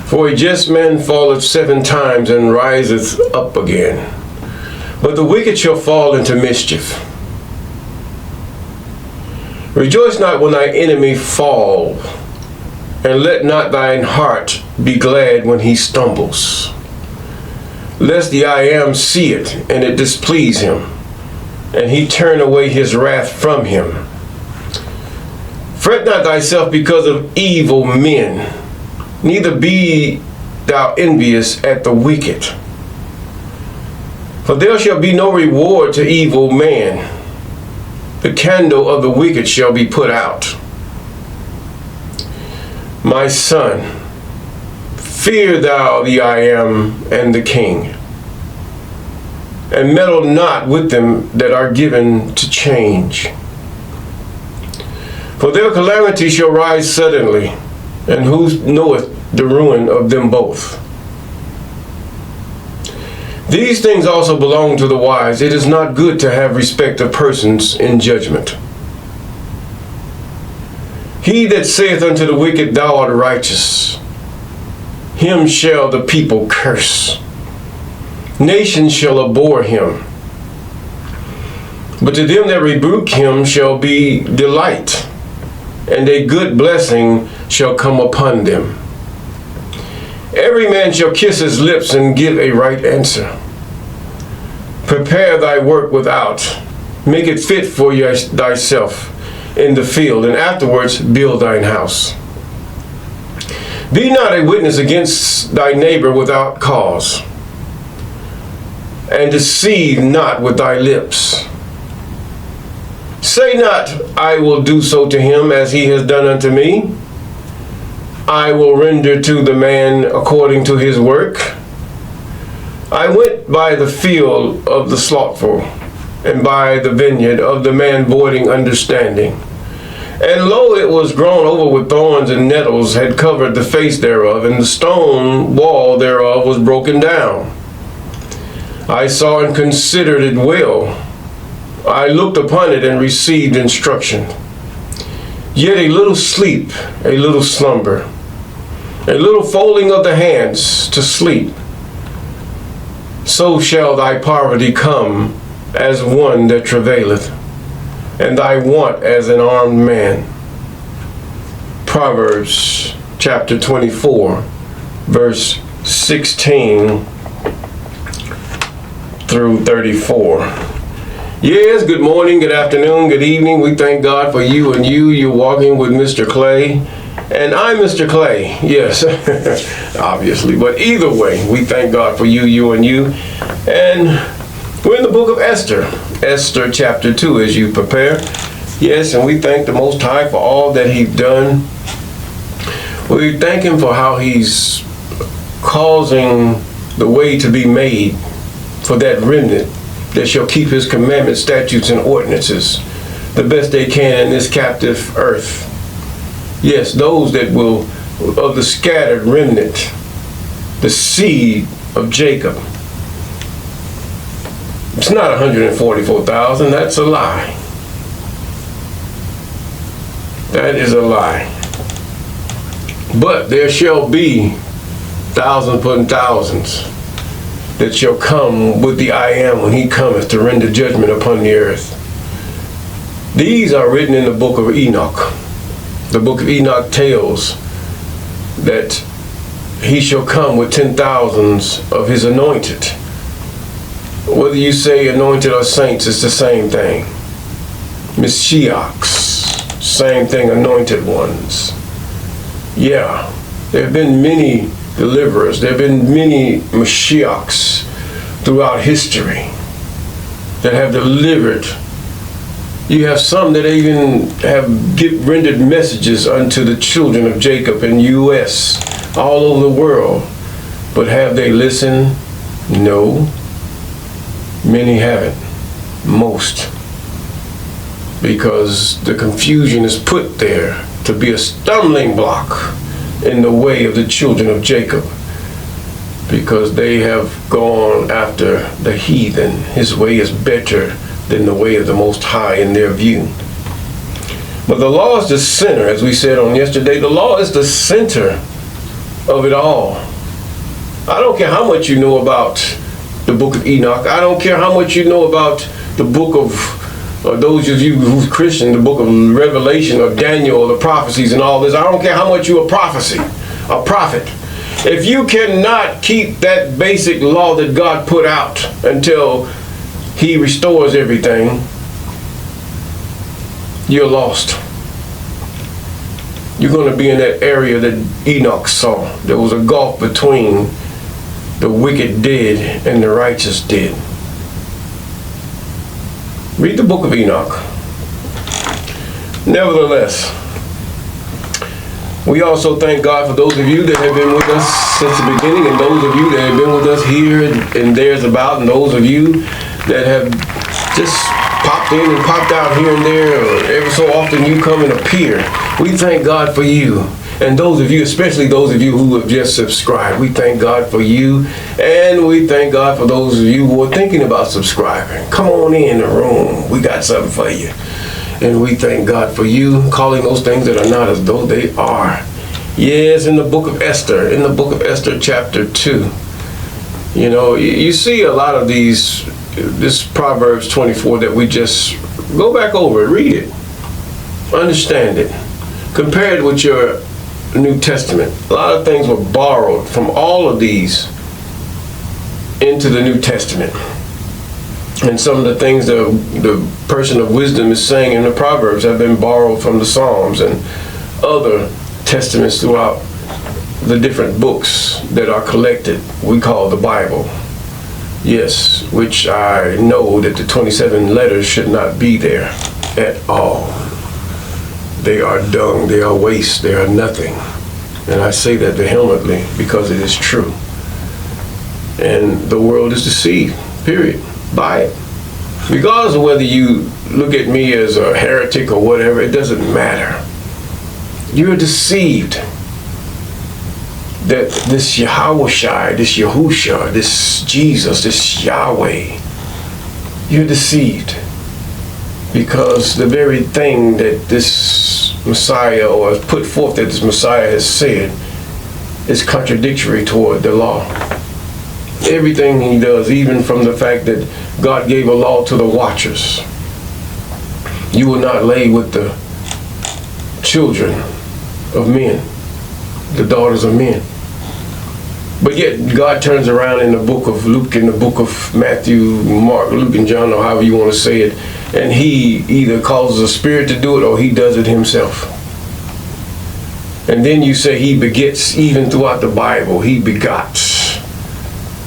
For a just man falleth 7 times and riseth up again, but the wicked shall fall into mischief. Rejoice not when thy enemy fall, and let not thine heart be glad when he stumbles, lest the I am see it, and it displease him, and he turn away his wrath from him. Fret not thyself because of evil men, neither be thou envious at the wicked. For there shall be no reward to evil man. The candle of the wicked shall be put out. My son, fear thou the I am and the king, and meddle not with them that are given to change. For their calamity shall rise suddenly, and who knoweth the ruin of them both? These things also belong to the wise. It is not good to have respect of persons in judgment. He that saith unto the wicked, Thou art righteous, him shall the people curse. Nations shall abhor him. But to them that rebuke him shall be delight, and a good blessing shall come upon them. Every man shall kiss his lips and give a right answer. Prepare thy work without, make it fit for thyself in the field, and afterwards build thine house. Be not a witness against thy neighbor without cause, and deceive not with thy lips. Say not, I will do so to him as he has done unto me. I will render to the man according to his work. I went by the field of the slothful, and by the vineyard of the man voiding understanding. And lo, it was grown over with thorns, and nettles had covered the face thereof, and the stone wall thereof was broken down. I saw and considered it well. I looked upon it and received instruction. Yet a little sleep, a little slumber, a little folding of the hands to sleep. So shall thy poverty come as one that travaileth, and thy want as an armed man. Proverbs chapter 24, verse 16 through 34. Yes, good morning, good afternoon, good evening. We thank God for you and you. You're walking with Mr. Clay. And I'm Mr. Clay, yes, obviously. But either way, we thank God for you and you. And we're in the book of Esther, Esther chapter 2 as you prepare. Yes, and we thank the Most High for all that he's done. We thank him for how he's causing the way to be made for that remnant that shall keep his commandments, statutes, and ordinances the best they can in this captive earth. Yes, those that will, of the scattered remnant, the seed of Jacob. It's not 144,000, that's a lie. That is a lie. But there shall be thousands upon thousands that shall come with the I am when he cometh to render judgment upon the earth. These are written in the book of Enoch. The book of Enoch tells that he shall come with 10,000s of his anointed. Whether you say anointed or saints, it's the same thing. Mashiachs, same thing, anointed ones. Yeah, there have been many deliverers. There have been many Mashiachs throughout history that have delivered. You have some that even have rendered messages unto the children of Jacob in U.S., all over the world. But have they listened? No. Many haven't. Most. Because the confusion is put there to be a stumbling block in the way of the children of Jacob. Because they have gone after the heathen. His way is better than the way of the Most High in their view. But the law is the center, as we said on yesterday. The law is the center of it all. I don't care how much you know about the book of Enoch. I don't care how much you know about the book of, or those of you who's Christian, the book of Revelation or Daniel or the prophecies and all this. I don't care how much you're a prophet. If you cannot keep that basic law that God put out until He restores everything, you're lost. You're going to be in that area that Enoch saw. There was a gulf between the wicked dead and the righteous dead. Read the book of Enoch. Nevertheless, we also thank God for those of you that have been with us since the beginning, and those of you that have been with us here and there's about, and those of you that have just popped in and popped out here and there, or every so often you come and appear. We thank God for you. And those of you, especially those of you who have just subscribed, we thank God for you. And we thank God for those of you who are thinking about subscribing. Come on in the room. We got something for you. And we thank God for you, calling those things that are not as though they are. Yes, in the book of Esther, chapter 2. You know, you see a lot of this Proverbs 24 that we just go back over it, read it, understand it, compare it with your New Testament. A lot of things were borrowed from all of these into the New Testament. And some of the things the person of wisdom is saying in the Proverbs have been borrowed from the Psalms and other testaments throughout the different books that are collected, we call the Bible. Yes, which I know that the 27 letters should not be there at all. They are dung, they are waste, they are nothing. And I say that vehemently because it is true. And the world is deceived, period, by it. Regardless of whether you look at me as a heretic or whatever, it doesn't matter. You're deceived that this Yahweh, this Yahusha, this Jesus, this Yahweh, you're deceived. Because the very thing that this Messiah, or put forth that this Messiah has said, is contradictory toward the law. Everything he does, even from the fact that God gave a law to the watchers. You will not lay with the children of men, the daughters of men. But yet God turns around in the book of Luke, in the book of Matthew, Mark, Luke, and John, or however you want to say it, and he either causes a spirit to do it or he does it himself. And then you say he begets, even throughout the Bible, he begots.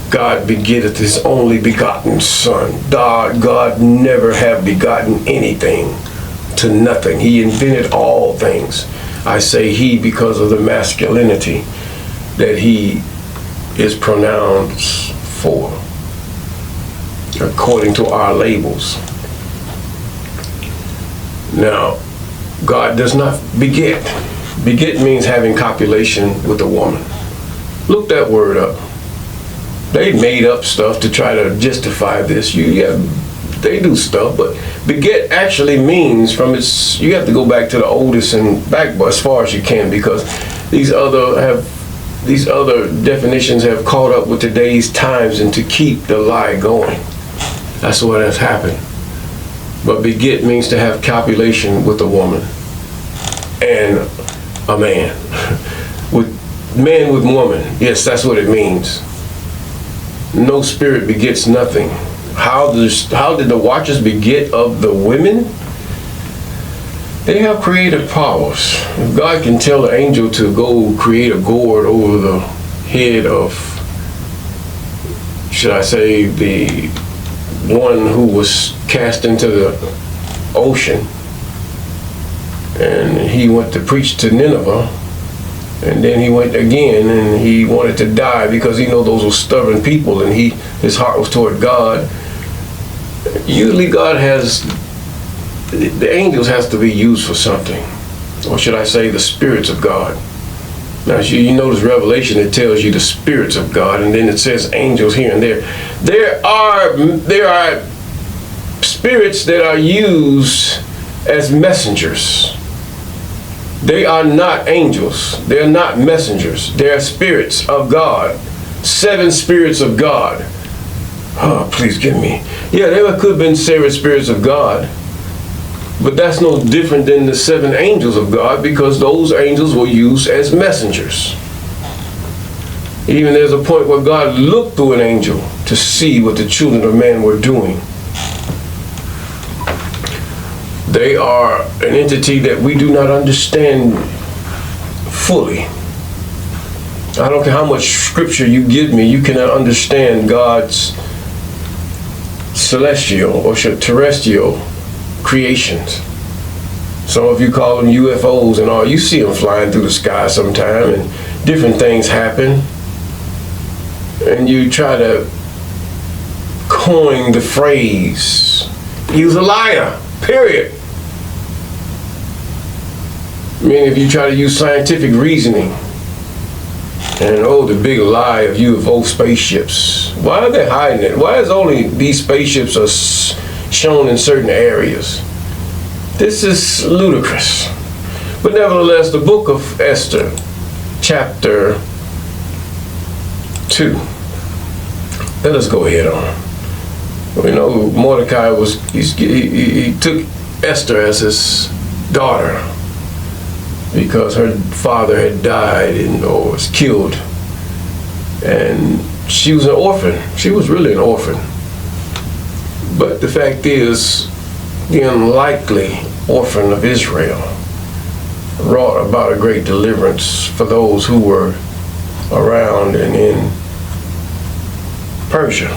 God begetteth his only begotten Son. God never have begotten anything to nothing. He invented all things. I say he because of the masculinity that he is pronounced for, according to our labels. Now, God does not beget. Beget means having copulation with a woman. Look that word up. They made up stuff to try to justify this. They do stuff, but beget actually means from its, you have to go back to the oldest and back as far as you can, because these other definitions have caught up with today's times and to keep the lie going. That's what has happened. But beget means to have copulation with a woman and a man. With man with woman. Yes, that's what it means. No spirit begets nothing. How did the watchers beget of the women? They have creative powers. If God can tell the angel to go create a gourd over the head of, should I say, the one who was cast into the ocean, and he went to preach to Nineveh, and then he went again and he wanted to die because he knew those were stubborn people, and his heart was toward God. Usually God has, the angels has to be used for something, or should I say the spirits of God. Now you notice Revelation, it tells you the spirits of God, and then it says angels here and there. There are spirits that are used as messengers. They are not angels. They are not messengers. They are spirits of God. 7 spirits of God. Oh, please give me. Yeah, there could have been 7 spirits of God. But that's no different than the 7 angels of God, because those angels were used as messengers. Even there's a point where God looked through an angel to see what the children of man were doing. They are an entity that we do not understand fully. I don't care how much scripture you give me, you cannot understand God's celestial or terrestrial creations. Some of you call them UFOs and all. You see them flying through the sky sometime, and different things happen. And you try to coin the phrase, he was a liar, period. I mean, if you try to use scientific reasoning, and the big lie of UFO spaceships. Why are they hiding it? Why is only these spaceships are shown in certain areas? This is ludicrous. But nevertheless, the book of Esther, chapter 2. Let us go ahead on. We know Mordecai he took Esther as his daughter because her father had died or was killed. And she was an orphan. She was really an orphan. But the fact is, the unlikely orphan of Israel wrought about a great deliverance for those who were around and in Persia.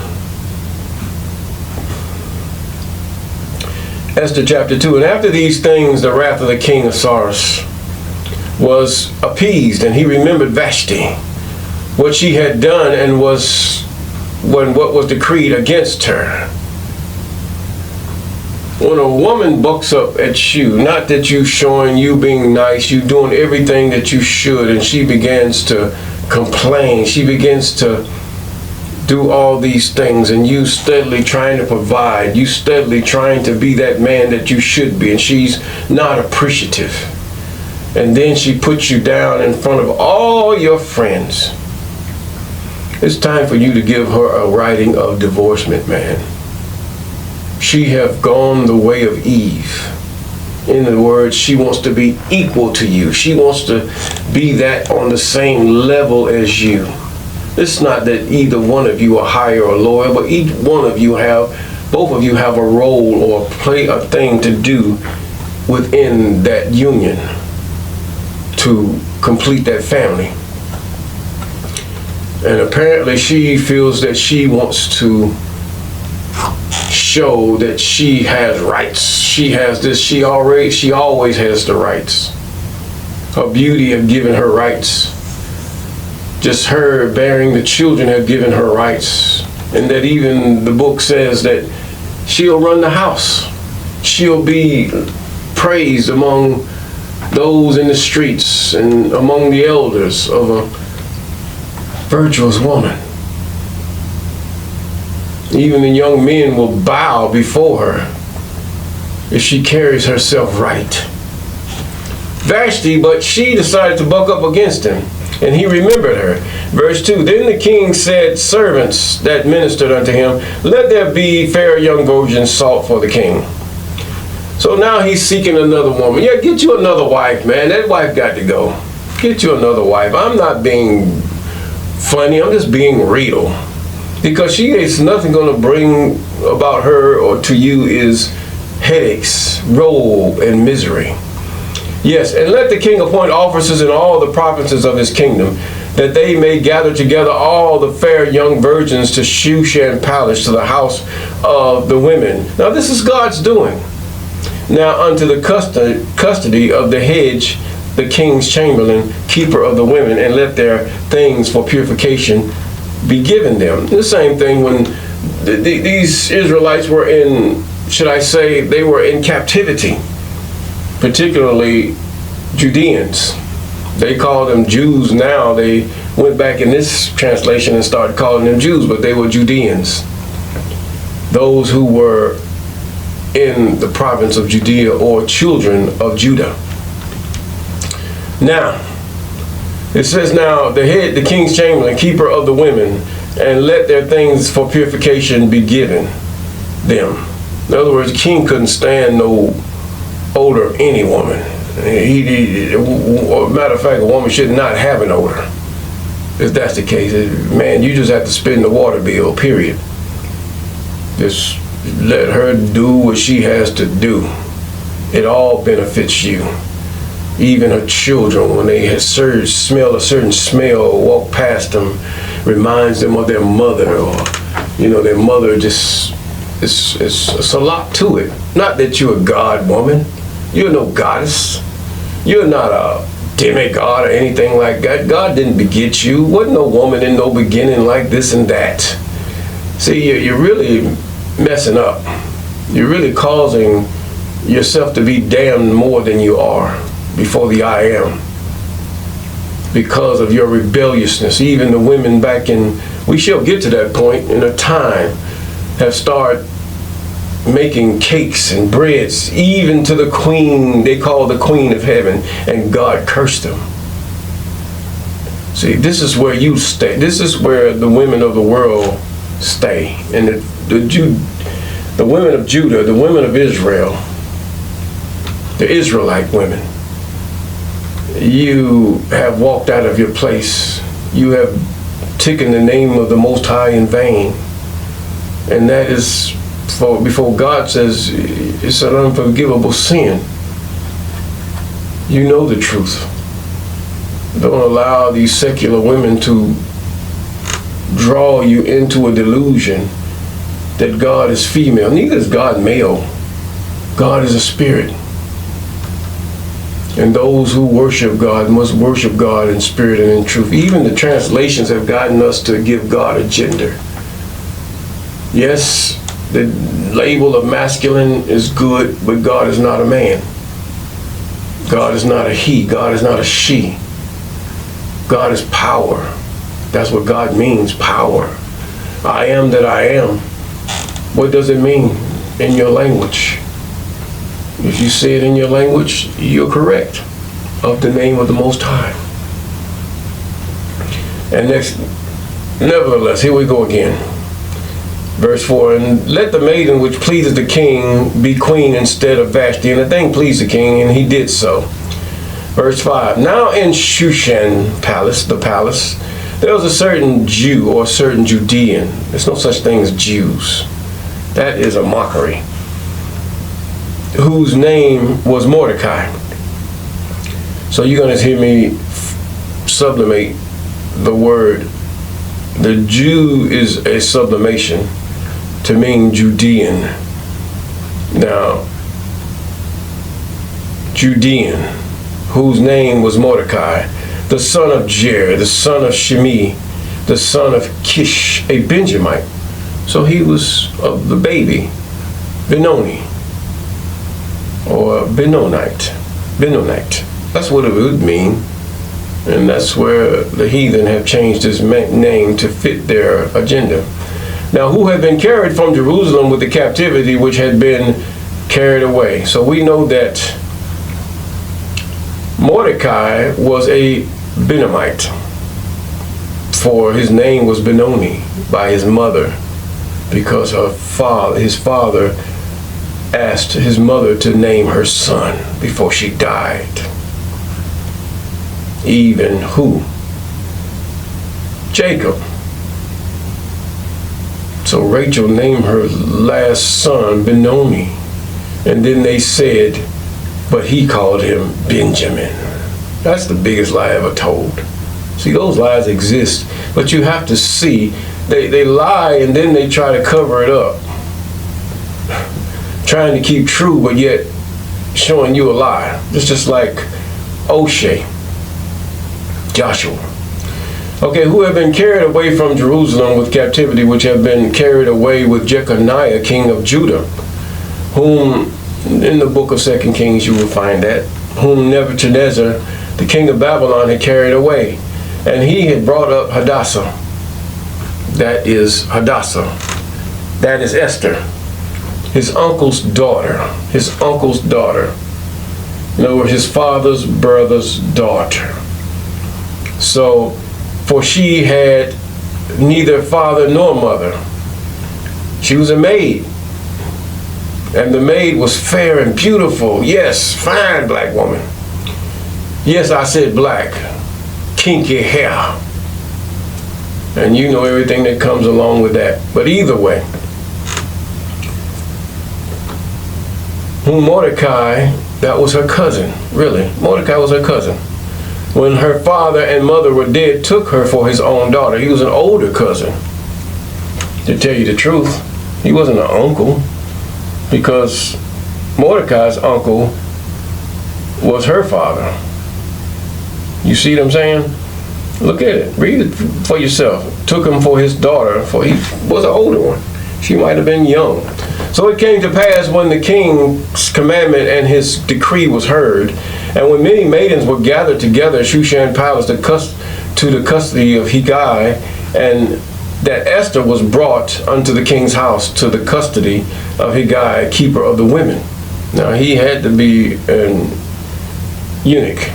Esther chapter 2. And after these things, the wrath of the king of Cyrus was appeased, and he remembered Vashti, what she had done, and what was decreed against her. When a woman bucks up at you, not that you showing you being nice, you doing everything that you should, and she begins to complain, she begins to do all these things, and you steadily trying to provide, you steadily trying to be that man that you should be, and she's not appreciative. And then she puts you down in front of all your friends. It's time for you to give her a writing of divorcement, man. She have gone the way of Eve. In other words, she wants to be equal to you. She wants to be that on the same level as you. It's not that either one of you are higher or lower, but each one of you both of you have a role or play a thing to do within that union to complete that family. And apparently she feels that she wants to show that she has rights. She has this, she always has the rights. Her beauty have given her rights. Just her bearing the children have given her rights. And that even the book says that she'll run the house. She'll be praised among those in the streets and among the elders of a virtuous woman. Even the young men will bow before her if she carries herself right. Vashti, but she decided to buck up against him, and he remembered her. Verse 2, then the king said, servants that ministered unto him, let there be fair young virgins sought for the king. So now he's seeking another woman. Yeah, get you another wife, man. That wife got to go. Get you another wife. I'm not being funny. I'm just being real. Because she is nothing going to bring about her or to you is headaches, woe, and misery. Yes, and let the king appoint officers in all the provinces of his kingdom, that they may gather together all the fair young virgins to Shushan palace, to the house of the women. Now this is God's doing. Now unto the custody of the hedge, the king's chamberlain, keeper of the women, and let their things for purification be given them. The same thing when these Israelites were in, should I say, they were in captivity, particularly Judeans. They call them Jews now. They went back in this translation and started calling them Jews, but they were Judeans. Those who were in the province of Judea, or children of Judah. Now, it says, now the head, the king's chamberlain, keeper of the women, and let their things for purification be given them. In other words, the king couldn't stand no odor of any woman. Matter of fact, a woman should not have an odor. If that's the case, man, you just have to spend the water bill, period. Just let her do what she has to do. It all benefits you. Even her children, when they smell a certain smell or walk past them, reminds them of their mother, or their mother. Just it's a lot to it. Not that you're a god woman. You're no goddess. You're not a demigod or anything like that. God didn't beget you. Wasn't no woman in no beginning like this and that. See, you're really messing up. You're really causing yourself to be damned more than you are before the I am, because of your rebelliousness. Even the women back in, we shall get to that point in a time, have started making cakes and breads, even to the queen they call the queen of heaven, and God cursed them. See, this is where you stay. This is where the women of the world stay. And the women of Judah, the women of Israel, the Israelite women, you have walked out of your place. You have taken the name of the Most High in vain. And that is, before God says, it's an unforgivable sin. You know the truth. Don't allow these secular women to draw you into a delusion that God is female. Neither is God male. God is a spirit. And those who worship God must worship God in spirit and in truth. Even the translations have gotten us to give God a gender. Yes, the label of masculine is good, but God is not a man. God is not a he. God is not a she. God is power. That's what God means, power. I am that I am. What does it mean in your language? If you say it in your language, you're correct. Of the name of the Most High. And next, nevertheless, here we go again. Verse 4, and let the maiden which pleases the king be queen instead of Vashti. And the thing pleased the king, and he did so. Verse 5, now in Shushan palace, the palace, there was a certain Jew or a certain Judean. There's no such thing as Jews. That is a mockery. Whose name was Mordecai. So you're going to hear me sublimate the word. The Jew is a sublimation to mean Judean. Now, Judean, whose name was Mordecai, the son of Jair, the son of Shimei, the son of Kish, a Benjamite. So he was of the baby, Benoni, or Benonite. That's what it would mean. And that's where the heathen have changed his name to fit their agenda. Now, who had been carried from Jerusalem with the captivity which had been carried away. So we know that Mordecai was a Benamite, for his name was Benoni by his mother, because his father asked his mother to name her son before she died. Even who? Jacob. So Rachel named her last son Benoni, and then they said, but he called him Benjamin. That's the biggest lie ever told. See, those lies exist, but you have to see, they lie and then they try to cover it up. Trying to keep true, but yet showing you a lie. It's just like O'Shea, Joshua. Okay, who have been carried away from Jerusalem with captivity, which have been carried away with Jeconiah, king of Judah, whom in the book of 2 Kings you will find that, whom Nebuchadnezzar, the king of Babylon, had carried away. And he had brought up Hadassah. That is Hadassah. That is Esther, his uncle's daughter. His uncle's daughter. In other words, his father's brother's daughter. So, for she had neither father nor mother. She was a maid. And the maid was fair and beautiful. Yes, fine black woman. Yes, I said black. Kinky hair. And you know everything that comes along with that. But either way, whom Mordecai, that was her cousin, really. Mordecai was her cousin. When her father and mother were dead, took her for his own daughter. He was an older cousin. To tell you the truth, he wasn't an uncle, because Mordecai's uncle was her father. You see what I'm saying? Look at it. Read it for yourself. Took him for his daughter, for he was an older one. She might have been young. So it came to pass, when the king's commandment and his decree was heard, and when many maidens were gathered together at Shushan Palace to the custody of Hegai, and that Esther was brought unto the king's house to the custody of Hegai, keeper of the women. Now he had to be an eunuch.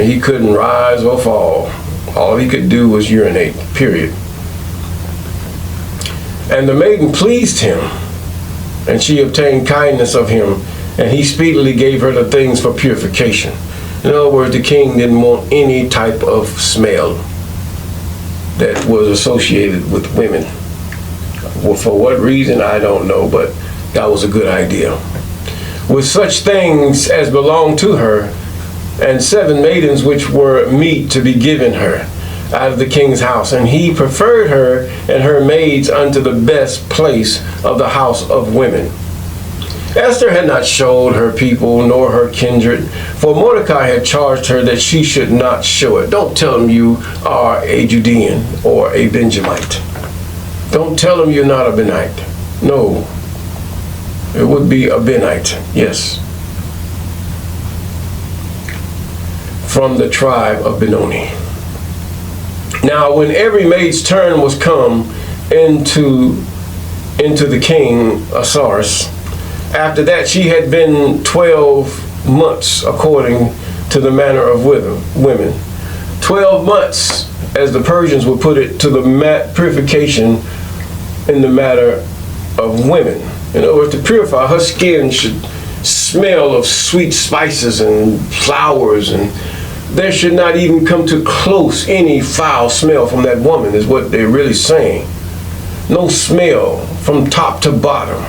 He couldn't rise or fall. All he could do was urinate, period. And the maiden pleased him, and she obtained kindness of him, and he speedily gave her the things for purification. In other words, the king didn't want any type of smell that was associated with women. Well, for what reason, I don't know, but that was a good idea. With such things as belonged to her, and 7 maidens which were meet to be given her out of the king's house. And he preferred her and her maids unto the best place of the house of women. Esther had not showed her people nor her kindred, for Mordecai had charged her that she should not show it. Don't tell them you are a Judean or a Benjamite. Don't tell them you're not a Benite. No. It would be a Benite, yes. From the tribe of Benoni. Now, when every maid's turn was come into the king Ahasuerus, after that she had been 12 months, according to the manner of women. 12 months, as the Persians would put it, to the purification in the matter of women. In other words, to purify, her skin should smell of sweet spices and flowers, and there should not even come to close any foul smell from that woman, is what they're really saying. No smell from top to bottom.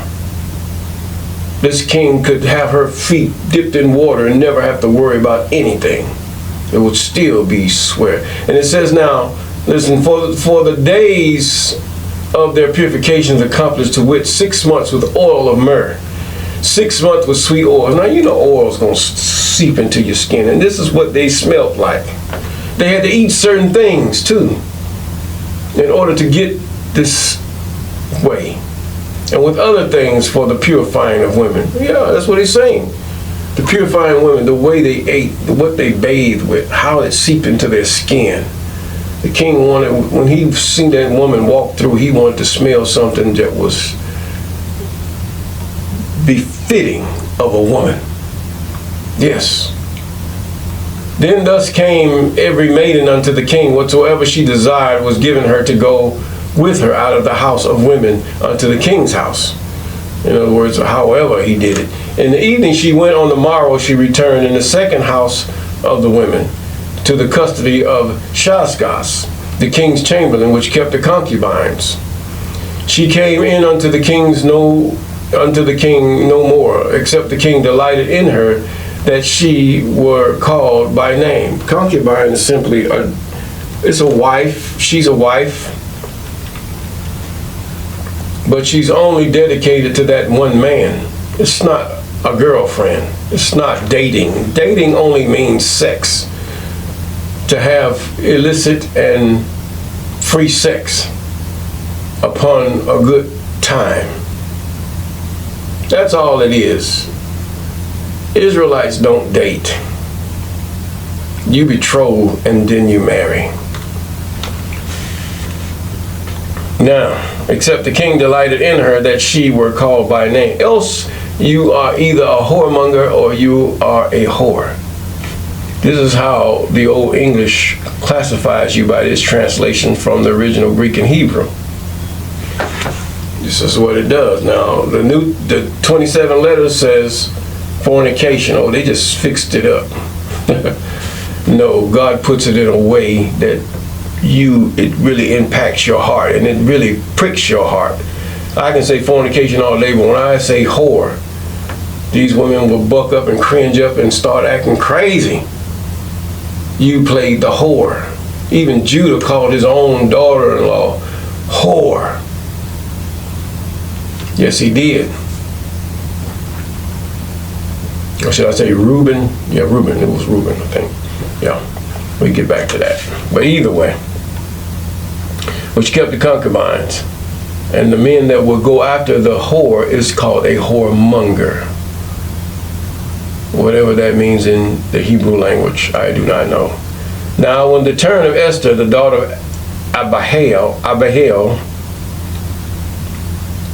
This king could have her feet dipped in water and never have to worry about anything. It would still be sweat. And it says now, listen, for the days of their purifications accomplished, to wit, 6 months with oil of myrrh, 6 months with sweet oil. Now you know oil's going to seep into your skin, and this is what they smelled like. They had to eat certain things too in order to get this way, and with other things for the purifying of women. Yeah, that's what he's saying. The purifying women, the way they ate, what they bathed with, how it seeped into their skin. The king wanted, when he seen that woman walk through, he wanted to smell something that was befitting of a woman. Yes. Then thus came every maiden unto the king, whatsoever she desired was given her to go with her out of the house of women unto the king's house. In other words, however he did it. In the evening she went, on the morrow she returned in the second house of the women to the custody of Shashgaz, the king's chamberlain, which kept the concubines. She came in unto the king no more, except the king delighted in her, that she were called by name. Concubine is simply it's a wife. She's a wife, but she's only dedicated to that one man. It's not a girlfriend. It's not dating. Dating only means sex. To have illicit and free sex upon a good time. That's all it is. Israelites don't date. You betroth and then you marry. Now, except the king delighted in her, that she were called by name. Else you are either a whoremonger or you are a whore. This is how the Old English classifies you by this translation from the original Greek and Hebrew. This is what it does. Now, the 27 letters says fornication. Oh, they just fixed it up. No, God puts it in a way that it really impacts your heart, and it really pricks your heart. I can say fornication all day, but when I say whore, these women will buck up and cringe up and start acting crazy. You played the whore. Even Judah called his own daughter-in-law whore. Yes, he did. Or should I say Reuben? Yeah, Reuben. It was Reuben, I think. Yeah, we get back to that. But either way, which kept the concubines. And the men that will go after the whore is called a whoremonger. Whatever that means in the Hebrew language, I do not know. Now, when the turn of Esther, the daughter of Abihail,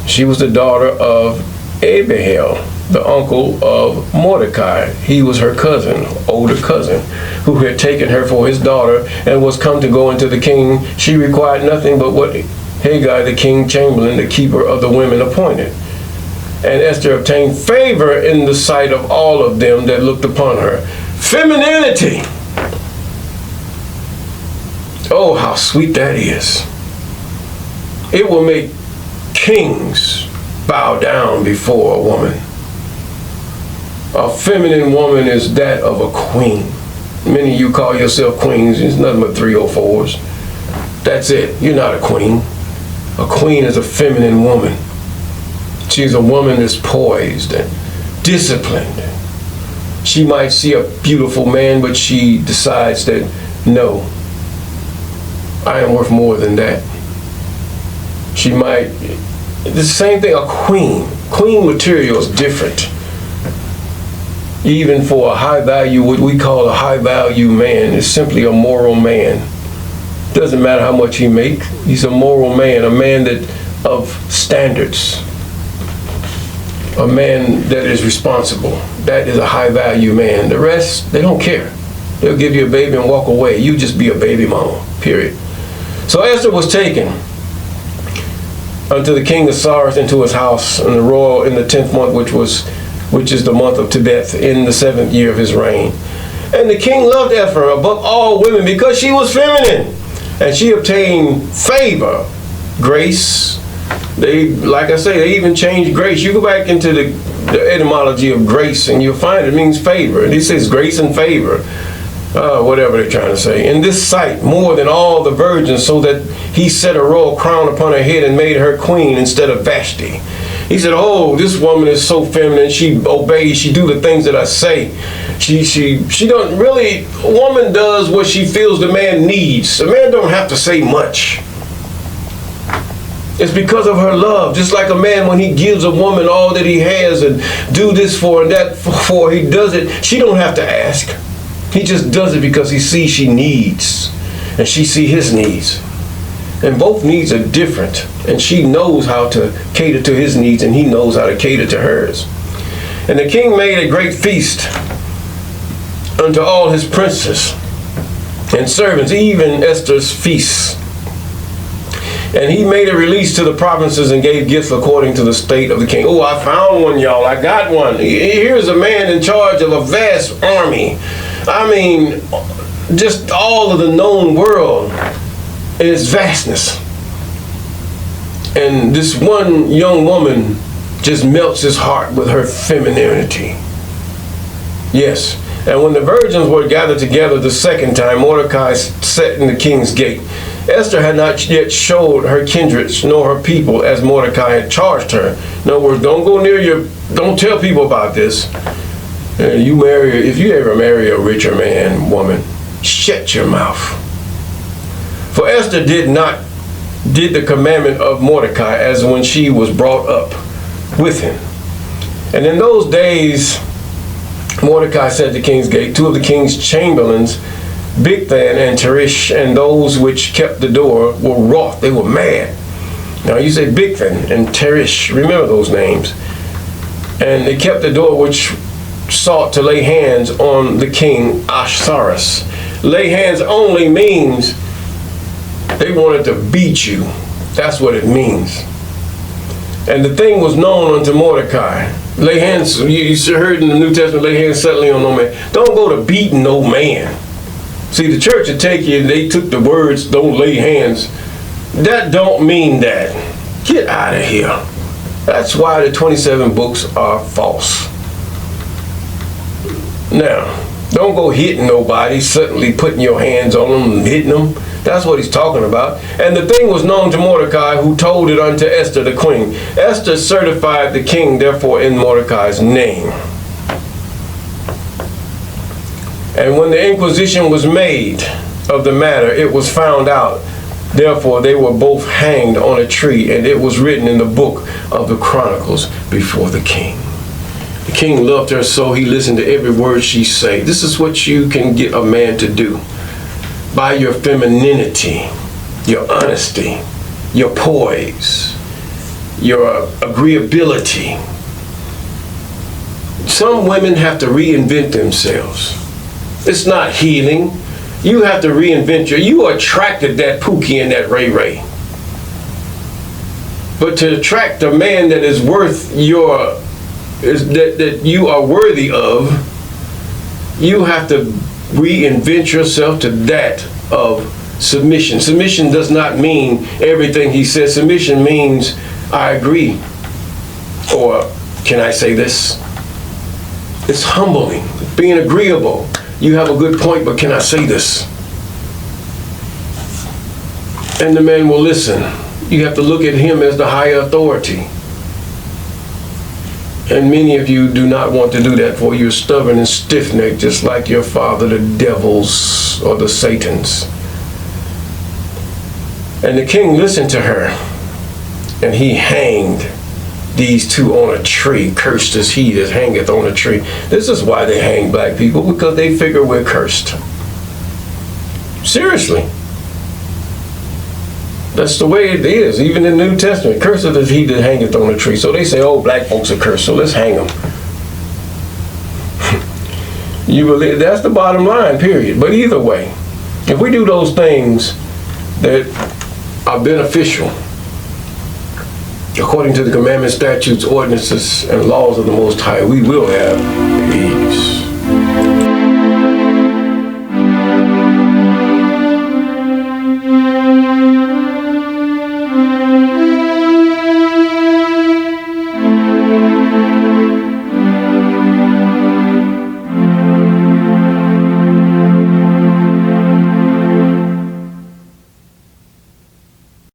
she was the daughter of Abihail, the uncle of Mordecai. He was her cousin, older cousin, who had taken her for his daughter and was come to go into the king. She required nothing but what Haggai, the king chamberlain, the keeper of the women, appointed. And Esther obtained favor in the sight of all of them that looked upon her. Femininity. Oh, how sweet that is. It will make kings bow down before a woman. A feminine woman is that of a queen. Many of you call yourself queens. It's nothing but 304s. That's it. You're not a queen. A queen is a feminine woman. She's a woman that's poised and disciplined. She might see a beautiful man, but she decides that, no, I am worth more than that. She might, the same thing, a queen. Queen material is different. Even for a high value, what we call a high value man is simply a moral man. Doesn't matter how much he makes. He's a moral man, a man that of standards. A man that is responsible. That is a high value man. The rest, they don't care. They'll give you a baby and walk away. You just be a baby mama, period. So Esther was taken unto the king of Cyrus into his house in the 10th month, which is the month of Tebeth, in the 7th year of his reign. And the king loved Esther above all women because she was feminine, and she obtained favor, grace. They, like I say, they even changed grace. You go back into the etymology of grace and you'll find it means favor. And it says grace and favor. Whatever they're trying to say. In this sight, more than all the virgins, so that he set a royal crown upon her head and made her queen instead of Vashti. He said, oh, this woman is so feminine. She obeys. She do the things that I say. She don't really, a woman does what she feels the man needs. A man don't have to say much. It's because of her love. Just like a man, when he gives a woman all that he has and do this for and that for, he does it. She don't have to ask. He just does it because he sees she needs and she sees his needs. And both needs are different. And she knows how to cater to his needs and he knows how to cater to hers. And the king made a great feast unto all his princes and servants, even Esther's feasts. And he made a release to the provinces and gave gifts according to the state of the king. Oh, I found one, y'all. I got one. Here's a man in charge of a vast army. I mean, just all of the known world in its vastness. And this one young woman just melts his heart with her femininity. Yes. And when the virgins were gathered together the second time, Mordecai sat in the king's gate. Esther had not yet showed her kindred nor her people as Mordecai had charged her. In other words, don't go near don't tell people about this. If you ever marry a richer man, woman, shut your mouth. For Esther did the commandment of Mordecai as when she was brought up with him. And in those days, Mordecai said to the king's gate, two of the king's chamberlains, Bigthan and Teresh, and those which kept the door were wroth. They were mad. Now you say Bigthan and Teresh, remember those names. And they kept the door which sought to lay hands on the king Ahasuerus. Lay hands only means they wanted to beat you. That's what it means. And the thing was known unto Mordecai. Lay hands, you heard in the New Testament, lay hands suddenly on no man. Don't go to beating no man. See, the church would take you, and they took the words, don't lay hands. That don't mean that. Get out of here. That's why the 27 books are false. Now, don't go hitting nobody, suddenly putting your hands on them and hitting them. That's what he's talking about. And the thing was known to Mordecai, who told it unto Esther the queen. Esther certified the king, therefore, in Mordecai's name. And when the inquisition was made of the matter, it was found out. Therefore, they were both hanged on a tree, and it was written in the book of the Chronicles before the king. The king loved her so he listened to every word she said. This is what you can get a man to do. By your femininity, your honesty, your poise, your agreeability. Some women have to reinvent themselves. It's not healing. You have to reinvent you attracted that Pookie and that Ray Ray. But to attract a man that is worth that you are worthy of, you have to reinvent yourself to that of submission. Submission does not mean everything he says. Submission means I agree. Or can I say this? It's humbling, being agreeable. You have a good point, but can I say this? And the man will listen. You have to look at him as the higher authority. And many of you do not want to do that, for you're stubborn and stiff-necked, just like your father, the devils or the Satans. And the king listened to her, and he hanged these two on a tree. Cursed is he that hangeth on a tree. This is why they hang black people, because they figure we're cursed. Seriously. That's the way it is, even in the New Testament. Cursed is he that hangeth on a tree. So they say, oh, black folks are cursed, so let's hang them. You believe that's the bottom line, period. But either way, if we do those things that are beneficial, according to the commandments, statutes, ordinances, and laws of the Most High, we will have peace.